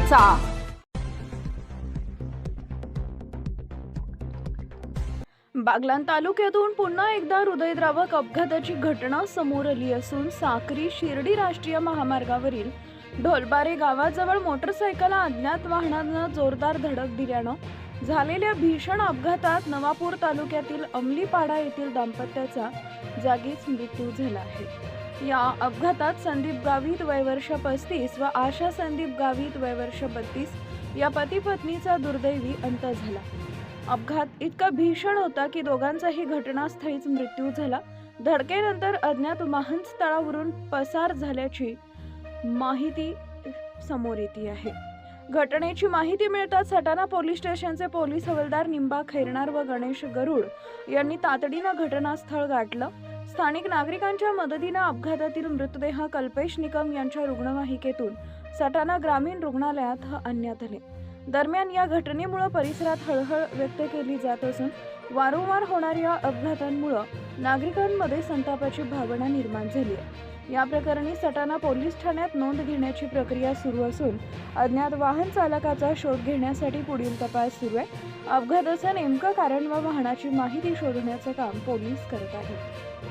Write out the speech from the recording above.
करायचा। बागलाण तालुक्यातून पुन्हा एकदा हृदयद्रावक अपघाताची घटना समोर आली असून साक्री शिर्डी राष्ट्रीय महामार्गावरील ढोलबारे गावाजवळ मोटरसायकल अज्ञात वाहनानं जोरदार धडक दिल्यानं झालेल्या भीषण अपघातात नवापूर तालुक्यातील अमलीपाडा येथील दाम्पत्याचा जागीच मृत्यू झाला आहे। या अपघातात संदीप गावित वय वर्ष 35 व आशा संदीप गावित वय वर्ष 32 या पती पत्नीचा दुर्दैवी अंत झाला। अपघात इतका भीषण होता की दोघांचाही घटनास्थळीच मृत्यू झाला। धडकेनंतर अज्ञात वाहन स्थळावरून पसार झाल्याची माहिती समोर येते आहे। घटनेची माहिती मिळताच सटाणा पोलीस स्टेशनचे पोलीस हवालदार निंबा खैरनार व गणेश गरुड यांनी तातडीनं घटनास्थळ गाठलं। स्थानिक नागरिकांच्या मदतीनं अपघातातील मृतदेह कल्पेश निकम यांच्या रुग्णवाहिकेतून सटाणा ग्रामीण रुग्णालयात आणण्यात आले। दरम्यान या घटनेमुळे परिसरात हळहळ व्यक्त केली जात असून वारंवार होणाऱ्या अपघातांमुळे नागरिकांमध्ये संतापाची भावना निर्माण झाली आहे। या प्रकरणी सटाणा पोलीस ठाण्यात नोंद घेण्याची प्रक्रिया सुरू असून अज्ञात वाहन चालकाचा शोध घेण्यासाठी पुढील तपास सुरू आहे। अपघाताचं नेमकं कारण व वाहनाची माहिती शोधण्याचं काम पोलीस करत आहेत।